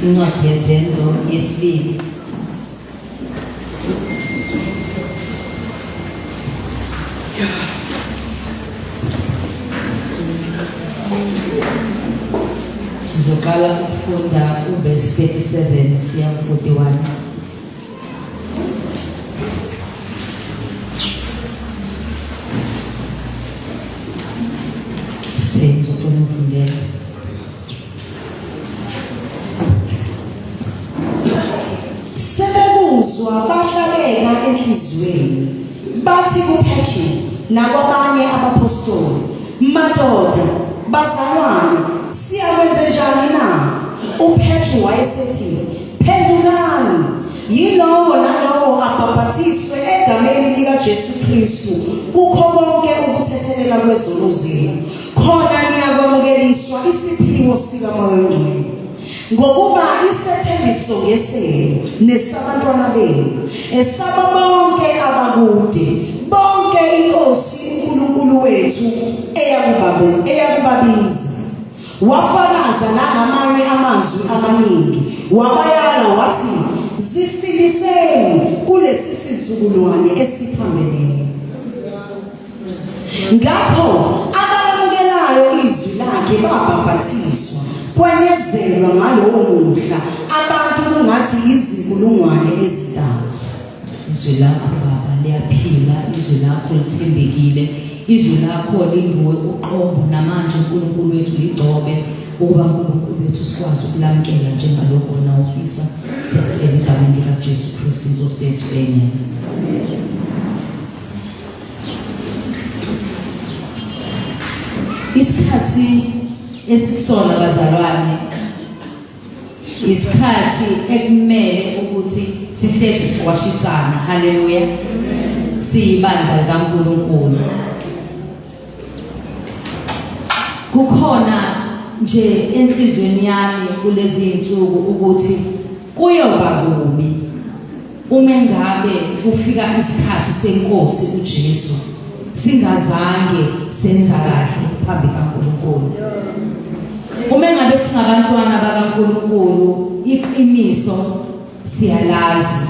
Incwadi yezenzo yesibili. Sizoqala ukufunda verse 37 siya 41. Senzo kumfundela. Sebekuzwa bahlaleka enhlizweni bathi kuPetru nakwabanye abapostoli, madoda bazalwane, siyakwenze njani na? uPetru wayesethi, phendulani, yilowo nalowo abhaphathiswe egameni likaJesu Kristu kukho konke ukuthethelela kwezono zenu, khona niyakwamukeliswa isiphiwo sikaMoya oNgcwele. Ngokuba isethembiso ngesenu nesabantwana benu, esaba bonke abakude, bonke iNkosi uNkulunkulu wethu eyakubabiza. Wafakaza nangamanye amazwi amaningi, wabayala wathi, zisiliseni kulesi sizukulwane esiphambelele. Ngakho abalamukelayo izwi lakhe babhaphathiswa, kwenezelwa ngalowo muhla abantu kungathi izinkulungwane ezintathu. Izwi lakho Baba liyaphila, izwi lakho lithembekile, izwi lakho linguwe uqobo, namanje uNkulunkulu wethu ligcobe ukuba uNkulunkulu wethu sikwazi ukulamkela njengalokho wena ufisa. Siyacela egameni likaJesu Kristu Inkosi yethu, amen. Isikhathi esisona bazalwane, isikhathi ekumele ukuthi sihlezi siqwashisana, haleluya, siyibandla likaNkulunkulu. Kukhona nje enhlizweni yami kulezi insuku ukuthi kuyoba kubi uma ngabe kufika isikhathi senkosi uJesu singazange senza kahle phambi kaNkulunkulu. Uma ngabe singabantwana bakaNkulunkulu, iqiniso siyalazi.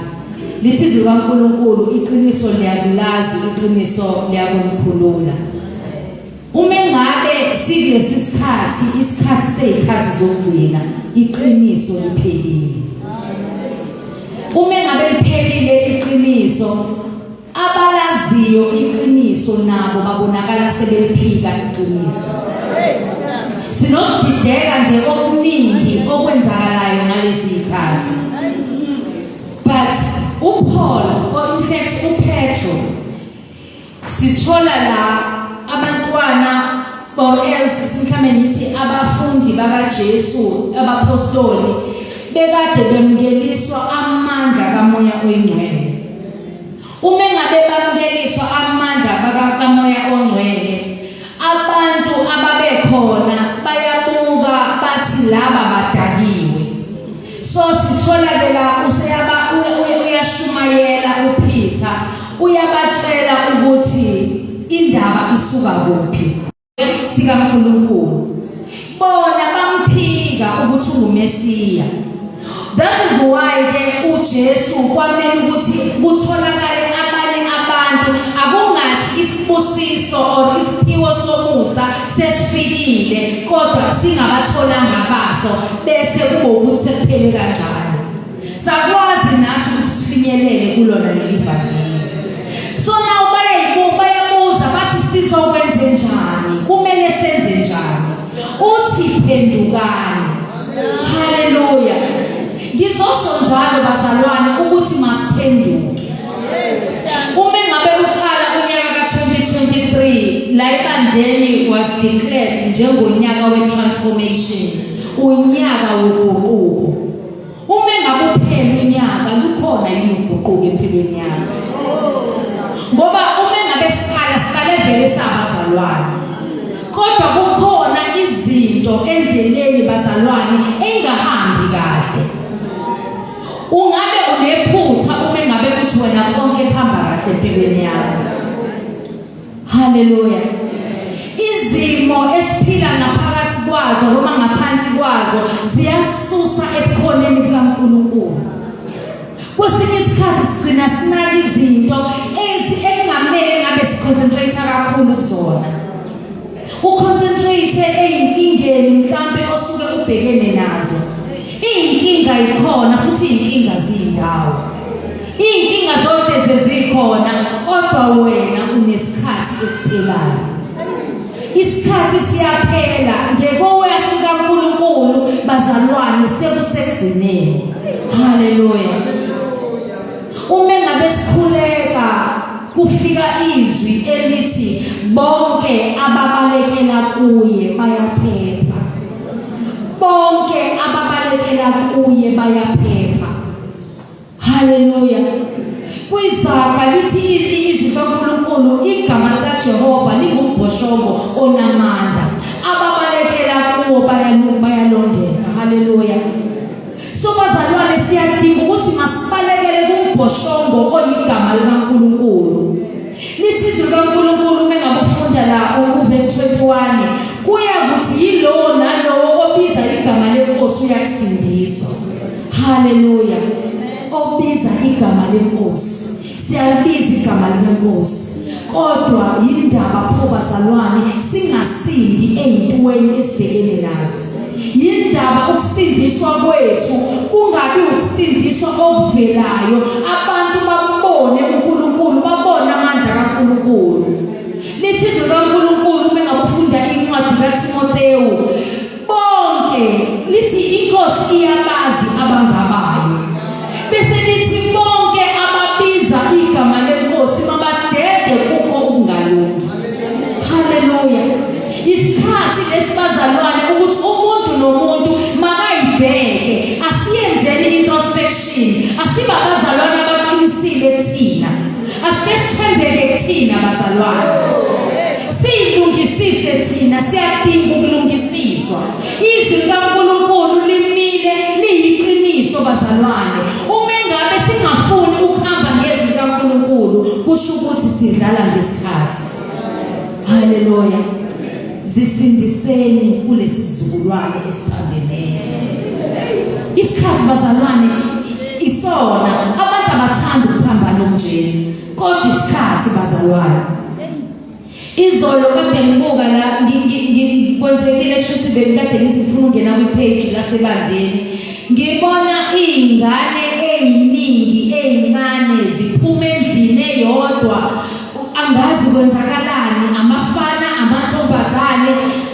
Lithi izwi kaNkulunkulu, iqiniso liyakulazi, iqiniso liyakumkhulula. Uma ngabe silesi isikhathi seyikhathi zokugcina, iqiniso liphelile. Uma ngabe liphelile iqiniso, abalaziyo iqiniso nabo babonakala sebeliphika iqiniso. Sinokudideka nje okuningi okwenzakalayo ngalezi zikhathi. But uPaul, or in fact uPetru, sithola la abantwana, or else simhlame ngithi abafundi bakaJesu, abapostoli, bekade bemngeliswa amandla kaMoya oNgcwele. Uma ngabe bamngeliswa amandla kaMoya oNgcwele, abantu ababekhona bayabuka bathi laba badakiwe. So sithola la uyashumayela uPeter, uyabatshela ukuthi indaba isuka kuphi sikaNkulunkulu. Bona bamphika ukuthi ungumesiya. That is why ke uJesu kwamele ukuthi kutholakale abanye abantu, akungathi isibusiso or isiphiwo somusa sesifikile kodwa singabatholanga baso bese kube ukuthi sekuphele kanjalo. Sakwazi nathi ukuthi sifinyelele kulona leli vangeli. So now bayabuza bathi sizokwenze njani, kumele senze njani? Uthi phendukani. Haleluya. Ngizosho njalo bazalwane ukuthi masiphenduke. Uma ngabe uqala unyaka ka2023 la ibandleni was declared njengonyaka we-transformation, unyaka woguquko. Uma ngabe uphela unyaka lukhona yini uguquko empilweni yakho? Ngoba uma ngabe siqale vele sabazalwane, kodwa kukhona izinto endleleni bazalwane engahambi kahle. Ungabe unephutha uma ngabe kuthi wena konke kuhamba kahle empilweni yakho. Haleluya. Izimo esiphila ngaphakathi kwazo noma ngaphansi kwazo ziyasusa ebukhoneni kaNkulunkulu. Kwesinye isikhathi sigcina sinaka izinto ekungamele ngabe siconcentrate kakhulu kuzona. Uconcentrate ezinkingeni mhlambe osuke ubhekene nazo. Inkinga ikhona futhi inkinga zindawo. Inkinga zonke zikhona kodwa wena unesikhathi esiphelayo. Isikhathi siyaphela ngekowesho kaNkulunkulu bazalwane sekusekugcineni. Haleluya. Uma ngabe sikhuleka kufika izwi elithi bonke ababalekela kuye bayaphepha. Bonke ababalekela kuye bayaphepha. Haleluya. Kwizaga lithi izwi kaNkulunkulu igama likaJehova lingumbhoshongo onamandla. Ababalekela kuwo bayalondeka. Haleluya. So bazalwane siyadinga ukuthi masibalekele kumbhoshongo oyigama likaNkulunkulu. Lithi izwi kaNkulunkulu mengabe ufunda la uverse 21 kuya ukuthi yilo nalo obiza igama lenkosi uyakusindiswa. Haleluya. Obiza igama lenkosi siyalibiza igama lenkosi kodwa yindaba pho bazalwane singasindi ezintweni esibhekene nazo. Yindaba ukusindiswa kwethu kungabi ukusindiswa okuvelayo abantu babone uNkulunkulu babone amandla kaNkulunkulu. Lithi izwi kaNkulunkulu mengabufunda incwadi kaTimoteyu bonke lithi inkosi iyabazi abangabayo. Bese lithi bonke ababiza igama lenkosi mabadede kuko ukungalungi. Haleluya. Isikhathi lesibazalwane ukuthi umuntu nomuntu makayibheke asiyenzeni introspection asibabazalwane abaqinisile thina asike sithembeke thina bazalwane silungisise thina siyadinga ukulungisiswa. Izwi kaNkulunkulu limile liyiqiniso bazalwane. Uma ngabe singafuni ukuhamba ngezwi kaNkulunkulu kusho ukuthi sidlala ngesikhathi. Haleluya. Zisindiseni kulesi sizukulwane esiphambeneyo. Isikhathi bazalwane isona abantu abathanda ukuphambana omjeni kodwa isikhathi bazalwane. Izolo kade ngibuka la ngikwenzekile ukuthi bekade ngithi ngifuna ungena kwi-page lasebandeni ngibona izingane eziningi ezincane ziphuma endlini eyodwa angazi kwenzakalani amafana amantombazane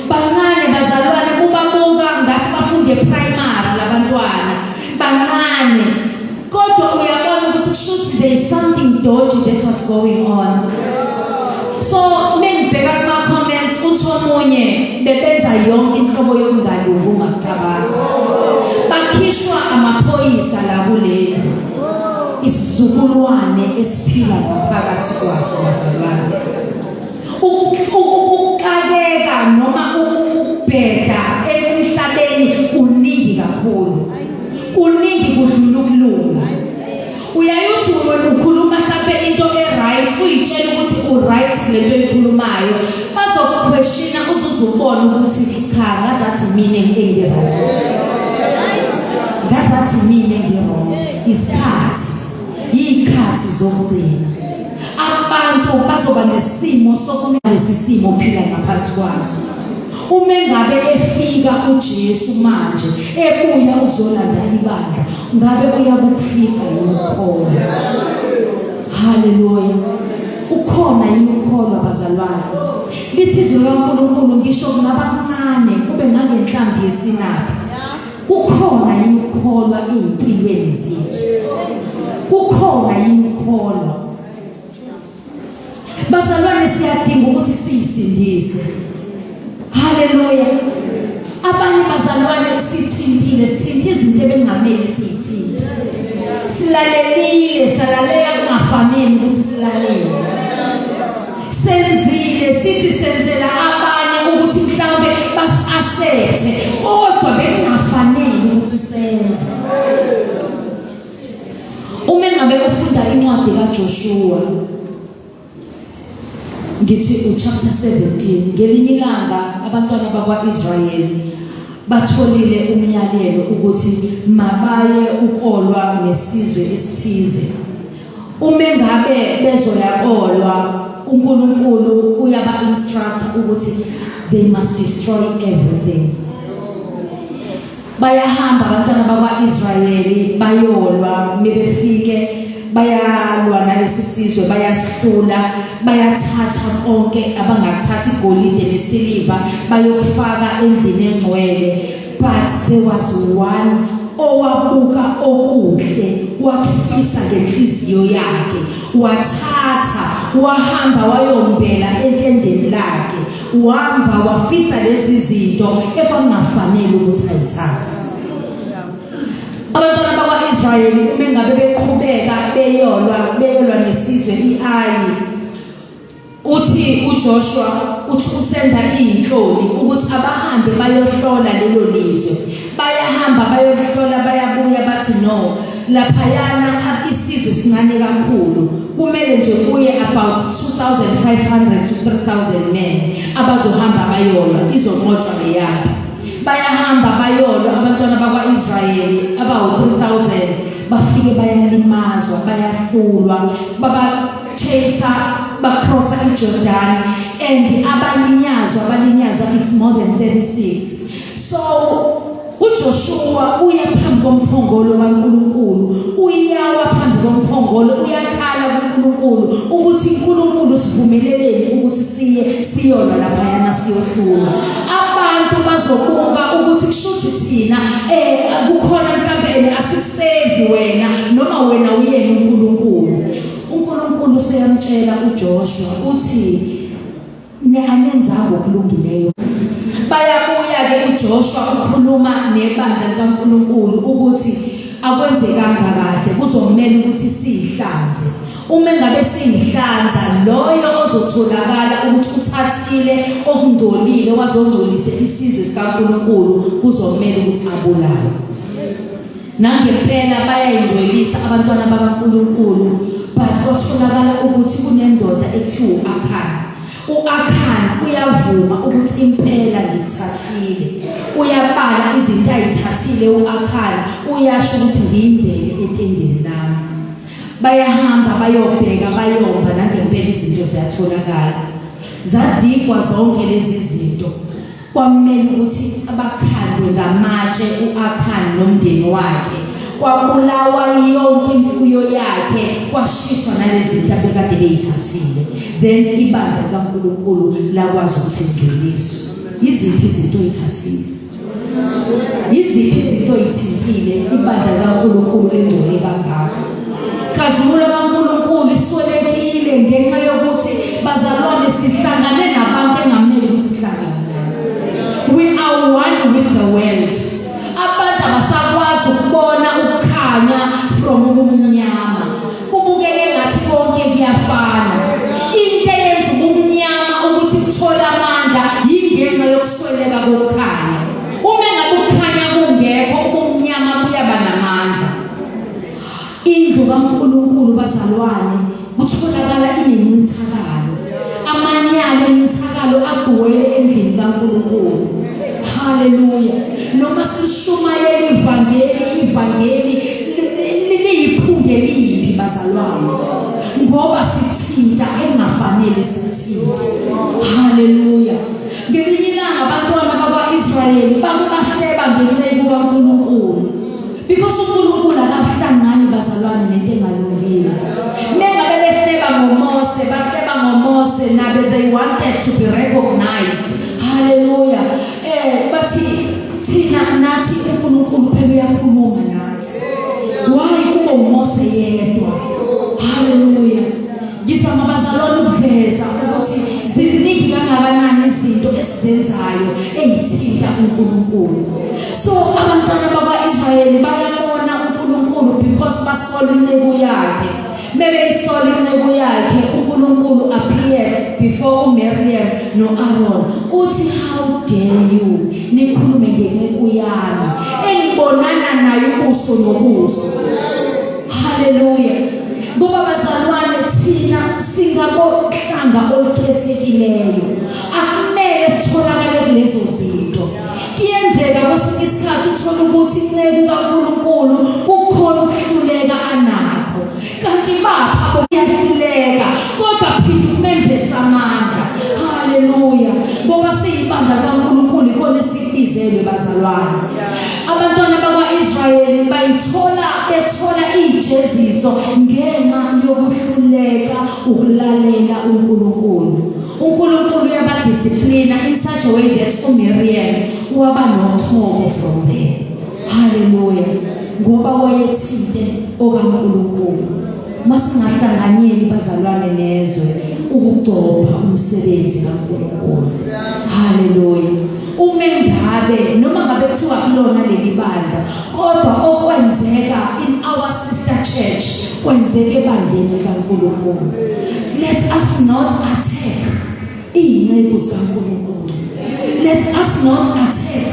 bancane bazalwane kubabuka ngathi bafunde primary labantwana bancane kodwa uyabona ukuthi kushuthi there is something dodgy that was going on. So mengibheka kuma comments uthi omunye bebenza yonke inhlobo yokungalungi ungakucabaza. Bakhishwa amaphoyisa la kuleli. Isizukulwane esiphila ngaphakathi kwaso bazalwane. Ukukakeka noma ukubheda emhlabeni kuningi kakhulu. Kuningi kudlula ukulunga. Uyayuthi ukhuluma mhlawumbe into e-right uyitshela ukuthi u-right lento eyikhulumayo bazokuquestiona uzuzubona ukuthi cha ngazathi mina engirong. Ngazathi mina engirong. Isikhathi yikhathi zokugcina. Abantu bazoba nesimo sokulesi simo phila ngaphansi kwaso. Uma ngabe efika uJesu manje ebuya ukuzolanda ibandla ngabe uyabukufika lokho. Haleluya. Ukhona yini ukholwa bazalwane? Lithi izwi kaNkulunkulu ngisho nabancane kube ngangenhlambi yesinaphi. Kukhona yini ukholwa ezimpilweni zethu? Kukhona yini ukholwa? Bazalwane siyadinga ukuthi siyisindise. Haleluya. Abanye bazalwane sithinta izinto ebengamele sithinte. Silalelile salalela kungafanele ukuthi silalele. Senzile sithi senzela abanye ukuthi mhlawumbe basiasethe kodwa bekungafanele ukuthi senze. Uma ngabe ufunda incwadi kaJoshua ngithi chapter 17 ngelinye ilanga abantwana bakwaIsrayeli batholile umyalelo ukuthi mabaye ukolwa ngesizwe esithize. Uma ngabe bezoyakolwa uNkulunkulu uyaba instruct ukuthi they must destroy everything. Bayahamba abantwana bakwaIsrayeli bayolwa, mebefike bayalwa nalesi sizwe, bayasihlula, bayathatha konke abangakuthatha, igolide nesiliva bayofaka endlini engcwele. But there was one owabuka okuhle, wakufisa ngenhliziyo yakhe, wathatha wahamba wayombela entendeni lakhe, wahamba wafita lezi zinto ekwangafanele ukuthi ayithathe. Abantwana bakwaIsrayeli uma ngabe beqhubeka beyolwa nesizwe iAyi, uthi uJoshua uthi usenda inhloli ukuthi abahambe bayohlola lelo lizwe. Bayahamba bayohlola, bayabuya bathi no, laphayana isizwe sincane kakhulu, kumele nje kuye about 2,500 to 3,000 men abazohamba bayolwa, izonqotshwa leyapha. Bayahamba bayolwa abantwana bakwaIsrayeli abawu-3,000, bafike bayalimazwa, bayahlulwa, babachasa, bacrossa iJordan, and abalinyazwa it's more than 36. So uJoshua uya phambi komphongolo kaNkulunkulu, uyawa phambi komphongolo, uyakhala kuNkulunkulu ukuthi uNkulunkulu sivumeleleni ukuthi siyolwa laphayana siyohlula. Abantu bazobuka ukuthi kushuthi thina kukhona mhlawumbe asikusave wena noma wena uyena uNkulunkulu. uNkulunkulu seyamtshela uJoshua uthi anenzanga okulungileyo. Bayabuya ke uJoshua ukhuluma nebandla likaNkulunkulu ukuthi akwenzekanga kahle, kuzomela ukuthi sihlanze. Uma ngabe sihlanza, loyo ozotholakala ukuthi uthathile okungcolile wazongcolisa isizwe sikaNkulunkulu kuzomela ukuthi abulawe. Nangempela bayayingcwelisa abantwana bakaNkulunkulu, but kwatholakala ukuthi kunendoda ethiwa uAkhani. uAkhani uyavuma ukuthi impela ngithathile, uyabala izinto ayithathile uAkhani, uyasho ukuthi ngiyimbele etendeni lami. Bayahamba bayobheka bayomba, nangempela izinto ziyatholakala, zadigwa zonke lezi zinto. Kwamele ukuthi abakhandwe ngamatshe uAkhani nomndeni wakhe, kwabulawa yonke imfuyo yakhe, kwashiswa nalezi zinto abekade beyithathile. Then ibandla likaNkulunkulu lakwazi ukuthi ligcweliswe. Yiziphi izinto oyithathile? Yiziphi izinto oyithintile ibandla likaNkulunkulu engcwele kangaka? Kazimulo kaNkulunkulu isolekile ngenxa yokuthi bazalwane sihlangane nabantu engamele ukuthi sihlangane. We are one with the world. Abantu abasakwazi ukubona ukukhanya from ubumnyama. Kubukeke ngathi konke kuyafana. Into eyenza ubumnyama ukuthi kuthola amandla yingenxa yokusweleka kokukhanya. Uma ngabe ukukhanya kungekho, ubumnyama buyaba namandla. Indlu kaNkulunkulu bazalwane kutholakala inencithakalo. Amanyala encithakalo agcwele endlini kaNkulunkulu. Haleluya. Noma sishumayela ivangeli liyiphunge libi bazalwane, ngoba sithinta engafanele sithinte. Haleluya. Ngelinye ilanga abantwana bakwaIsrayeli bahleba ngenceku kaNkulunkulu, because uNkulunkulu akahlangani bazalwane nento engalungile. Nengabe behleba ngoMose, bahleba ngoMose nabe they wanted to be recognized. Haleluya. Bathi thina nathi uNkulunkulu phela uyakhuluma nathi. Why kube uMose yedwa? Haleluya. Ngizama bazalwane ukuveza ukuthi ziningi kangakanani izinto esizenzayo ezithinta uNkulunkulu. So abantwana bakwaIsrayeli bayabona uNkulunkulu because basola incebo yakhe. Maybe isola incebo yakhe, uNkulunkulu appeared before Miriam no Aaron. Uthi how dare you nikhulume ngencebo yami engibonana nayo ubuso nobuso. Haleluya. Ngoba bazalwane thina singabohlanga olukhethekileyo, akumele sitholakale kulezo zinto. Kuyenzeka kwesinye isikhathi uthola ukuthi inceke kaNkulunkulu kukhona ukuhluleka anakho. Kanti bapha kuyahluleka kodwa phinde umembesa amandla. Haleluya. Ngoba siyibandla kaNkulunkulu ikhona esibizelwe bazalwane. Abantwana bakwaIsrayeli bethola ijeziso ngenxa yokuhluleka ukulalela uNkulunkulu. uNkulunkulu uyabadisciplina in such a way that uMiriam waba nothoko from there. Hallelujah. Ngoba wayethinte okaNkulunkulu. Masingahlanganyeli bazalwane nezwe ukugcopha umsebenzi kaNkulunkulu. Hallelujah. Umengabe noma ngabe kuthiwa kulona leli bandla kodwa okwenzeka in our sister church kwenzeke bandeni kaNkulunkulu. Let us not attack inceku zikaNkulunkulu. Let us not attack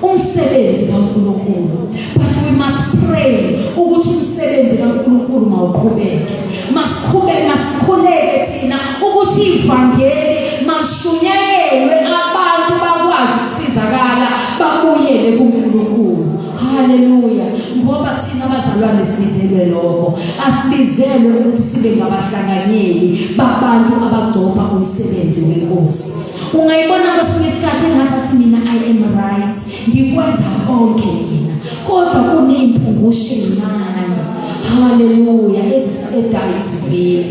umsebenzi kaNkulunkulu, but we must pray ukuthi umsebenzi kaNkulunkulu mawuqhubeke. Masikhuleke thina ukuthi ivangeli mashunyayelwe abantu bakwazi ukusizakala babuyele kuNkulunkulu. Haleluya. Ngoba thina abazalwane sibizelwe lokho. Asibizelwe ukuthi sibe ngabahlanganyeli babantu abagcopha umsebenzi wenkosi. Ungayibona kwesinye isikhathi engathi mina I am right, ngikwenza konke mina, kodwa kunezimpungushe ezincane. Haleluya. Ezisedayo izivili,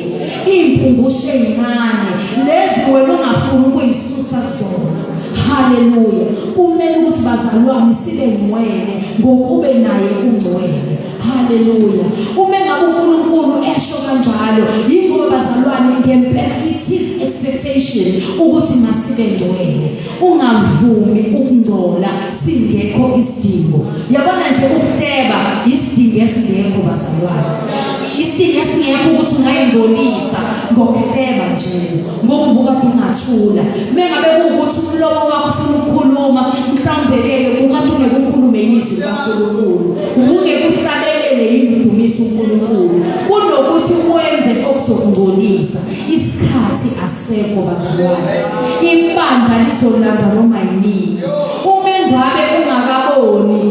impungushe ezincane lezi wena ungafuni ukuyisusa kuzona. Haleluya. Kumele ukuthi bazalwane sibe ngcwele ngokube naye ungcwele. Haleluya. Uma ngabe uNkulunkulu esho kanjalo, yingoba bazalwane ngempela it is expectation ukuthi masibe ngcwele. Ungavumi ukungcola singekho isidingo. Yabona nje ukuhleba isidingo esingekho bazalwane. Isidingo esingekho ukuthi ungayingcolisa ngokuhleba nje, ngokubuka kungathula. Mengabe ukuthi umlomo wakho ufuna ukukhuluma, mhlawumbe-ke ukade ungekukhulume ilizwi kaNkulunkulu, ungekuhlabelele imdumiso uNkulunkulu, kunokuthi wenze okuzokungcolisa. Isikhathi asekho bazalwane. Ibandla lizolanda noma yini. Uma ngabe ungakaboni,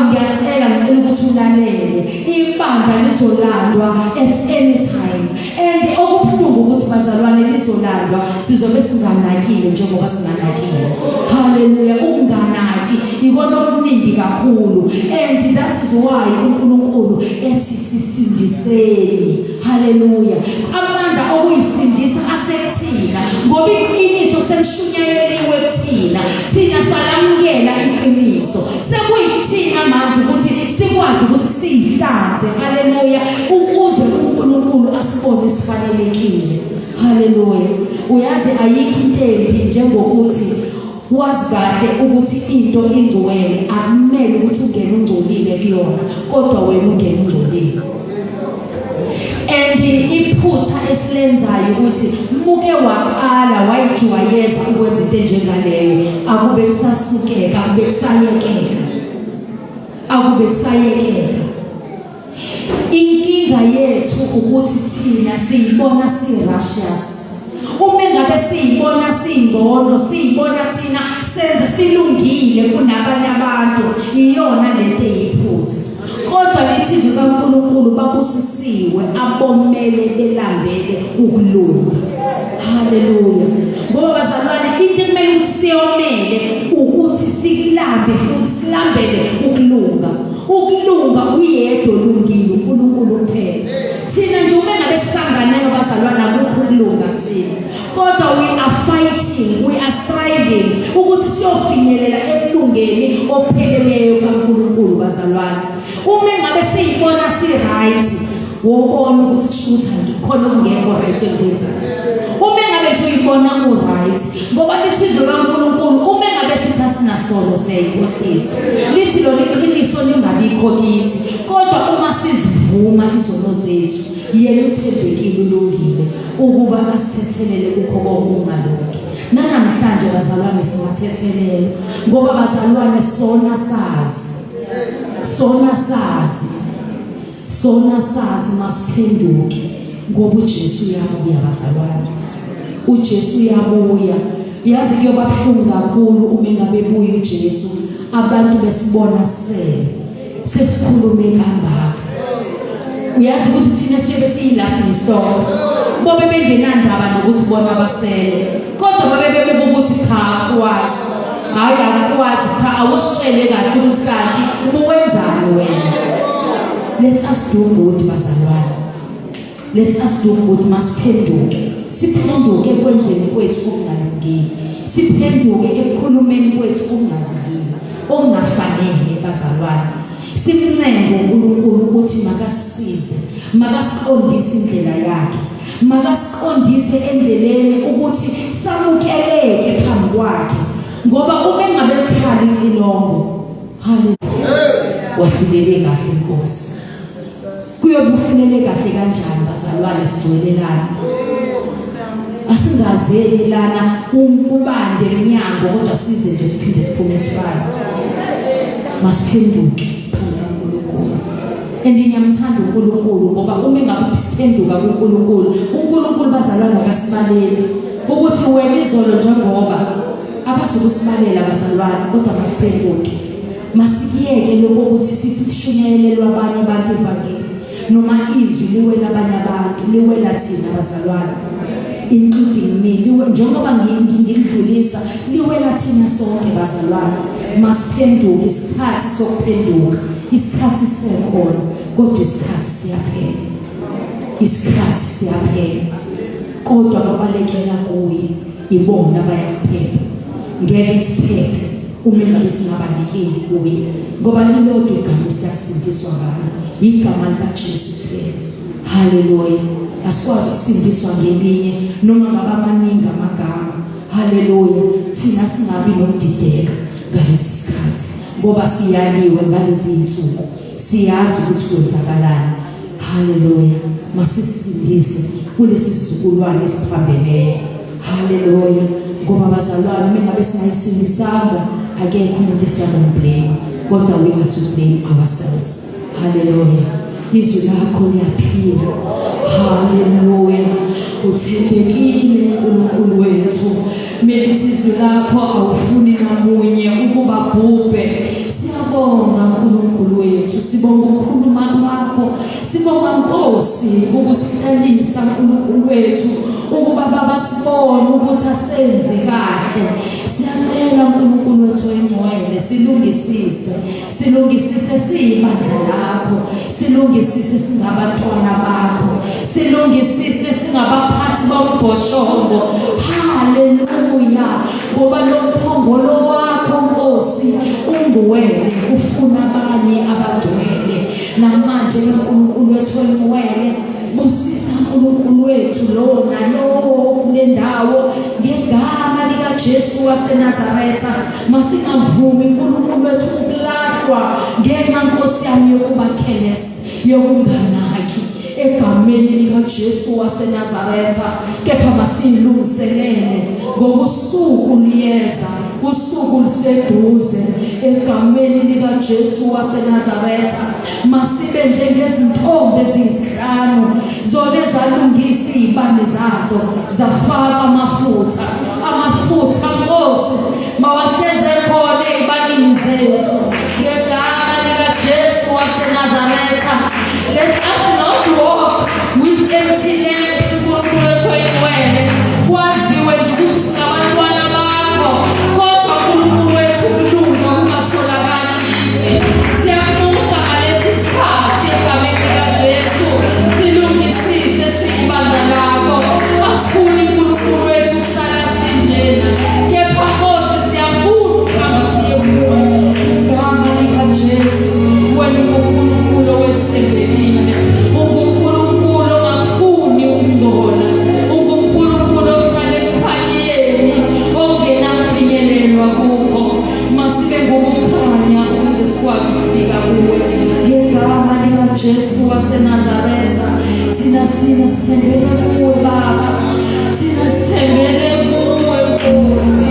ngiyacela ukuthi ulalele. Ibandla lizolandwa at any time. And okubuhlungu ukuthi bazalwane lizolandwa sizobe singanakile njengoba singanakile. Haleluya. Ukunganaki ikona okuningi kakhulu, and that is why uNkulunkulu ethi sisindiseni. Haleluya. Amandla okuyisindisa asekuthina ngoba iqiniso selishunyayeliwe kuthina. Thina salamukela iqiniso. Sekuyithina manje ukuthi sikwazi ukuthi siyihlanze. Haleluya. Ukuze uNkulunkulu asibone sifanelekile. Haleluya. Uyazi ayikho into embi njengokuthi wazi kahle ukuthi into ingcwele akumele ukuthi ungene ungcolile kuyona, kodwa wena ungene ungcolile. And iphutha esilenzayo ukuthi muke waqala wayijwayeza ukwenza into enjengaleyo, akube kusasukeka, akube kusayekeka. Inkinga yethu ukuthi thina siyibona si-righteous. Uma ngabe siyibona singcono, siyibona thina senze silungile kunabanye abantu, iyona lento eyiphutha. Kodwa lithi izwi kaNkulunkulu babusisiwe abomele belambele ukulunga. Haleluya. Ngoba bazalwane into kumele ukuthi siyomele ukuthi silambe futhi silambele ukulunga. Ukulunga uyedwa olungile uNkulunkulu kuphela. Thina nje uma ngabe sisanganele bazalwane akukho ukulunga kuthina. Kodwa we are fighting, we are striving ukuthi siyofinyelela ekulungeni opheleleyo kaNkulunkulu bazalwane. Uma ngabe siyibona si-right, wobona ukuthi kushuthi khona okungekho right ekwenzayo. Uma ngabe nje uyibona u-right, ngoba lithi izwi kaNkulunkulu uma ngabe sithi asinasono siyayikhohlisa. Lithi lona iqiniso lingabikho kithi, kodwa uma sizivuma izono zethu, yena uthembekile ulungile ukuba asithethelele kukho konke. Namhlanje bazalwane singathethelela ngoba bazalwane sona sazi masiphenduke ngoba uJesu uyabuya bazalwane. uJesu uyabuya yazi kuyoba buhlungu kakhulu uma engabebuya uJesu abantu besibona sesikhulume kangaka. Uyazi ukuthi thina sibe siyilaughing stock. Bobe bengenandaba nokuthi bona basele. Kodwa babe bebuka ukuthi cha kwazi. Hayi akwazi cha awusitshele kahle ukuthi kanti uwenzani wena. Let us do good bazalwane. Let us do good masiphenduke. Siphenduke ekwenzeni kwethu okungalungile. Siphenduke ekukhulumeni kwethu okungalungile. Okungafanele bazalwane. Simncenge uNkulunkulu ukuthi makasisize, makasiqondise indlela yakhe, makasiqondise endleleni ukuthi samukeleke phambi kwakhe. Ngoba uma engabe ekhali icilongo, haleluya, wafilele kahle inkosi. Kuyobufunele kahle kanjani bazalwane sigcwelelana. Asingazeli lana ubande eminyango kodwa size nje siphinde siphume sifazi. Masiphenduke phambi kaNkulunkulu. Ngiyamthanda uNkulunkulu ngoba uma engabe siphenduka kuNkulunkulu, uNkulunkulu bazalwane akasibaleli ukuthi wena izolo njengoba akasukusibalela bazalwane kodwa masiphenduke. Masikiyeke lokho ukuthi sithi kushunyayelelwa abanye abantu ebhangeni noma izwi liwela abanye abantu liwela thina bazalwane. Including me njengoba ngidlulisa liwela thina sonke bazalwane. Masiphenduke isikhathi sokuphenduka. Isikhathi sisekhona kodwa isikhathi siyaphela. Isikhathi siyaphela. Kodwa babalekela kuye ibona abayaphepha. Ngeke siphephe uma ngabe singabanikeli kuye ngoba lilodwa igama siyakusindiswa ngalo igama likaJesu kuphela. Haleluya. Asikwazi ukusindiswa ngelinye noma ngaba maningi amagama. Haleluya. Thina singabi nokudideka ngalesi sikhathi ngoba siyaliwe ngalezi insuku. Siyazi ukuthi kwenzakalani. Haleluya. Masisindise kulesi sizukulwane esiphambeleyo. Haleluya. Ngoba bazalwane mengabe singayisindisanga akekho umuntu esiyablame kodwa we have to blame ourselves. Haleluya. Izwi lakho liyaphila. Haleluya. Uthembekile uNkulunkulu wethu. Melithi izwi lakho awufuni namunye ukuba bhubhe. Siyabonga uNkulunkulu wethu. Sibonga ukukhuluma kwakho. Sibonga Nkosi ukusihlelisa uNkulunkulu wethu ukuba baba sibone ukuthi asenze kahle. Siyacela uNkulunkulu wethu engcwele silungisise siyibandla lakho, silungisise singabantwana bakho, silungisise singabaphathi bombhoshongo. Haleluya. Ngoba lo mphongolo wakho Nkosi ungcwele ufuna abanye abagcwele. Namanje uNkulunkulu wethu engcwele busisa uNkulunkulu wethu lo kule ndawo ngegama likaJesu waseNazaretha. Masingavumi uNkulunkulu wethu ukulahlwa ngenxa Nkosi yami yokuba careless, yokunganaki egameni likaJesu waseNazaretha. Kepha masilungiselele ngoba usuku liyeza, usuku liseduze egameni likaJesu waseNazaretha. Masibe njengezintombi eziyisihlanu zona ezalungisa izibane zazo zafaka amafutha Nkosi mawahleze khona ezibanini zethu ngegama likaJesu waseNazaretha. Let us not walk with empty lamps. UNkulunkulu wethu engcwele kwaziwe nje ukuthi singabantwana bakho kodwa uNkulunkulu wethu kulunga ungatholakali kithi. Siyakubuza ngalesi sikhathi egameni likaJesu. Silungisise siyibandla lakho. Asifuni uNkulunkulu wethu kusala sinjena. Kepha Nkosi siyafuna ukuhamba siye kuwe. Igama likaJesu wena uNkulunkulu owethembekile. uNkulunkulu ongafuni ukungcola. uNkulunkulu ohlala ekukhanyeni ongenakufinyelelwa kukho. Masibe ngokukhanya ukuze sikwazi ukufika kuwe. Ngegama likaJesu waseNazaretha. Thina sithembele kuwe Baba. Thina sithembele kuwe Nkosi.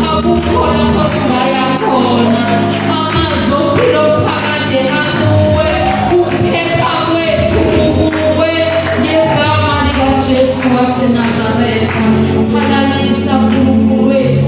Akukho lapho singaya khona. Amazwi ompilo phakade akuwe. Ukuphepha kwethu kuwe. Ngegama likaJesu waseNazaretha. Thalalisa uNkulunkulu wethu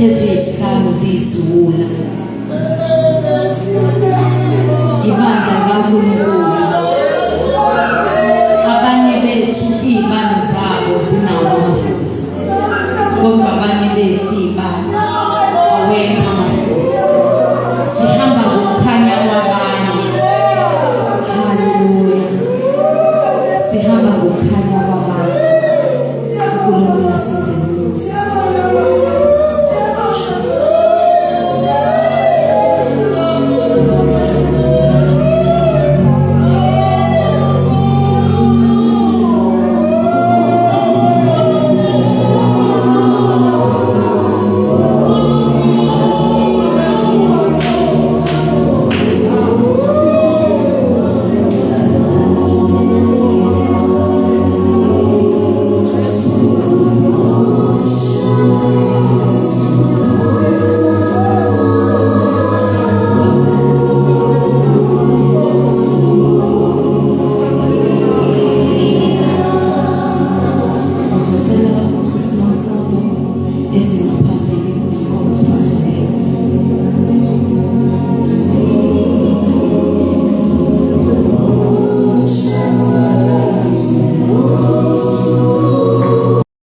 eziyisihlanu ziyisula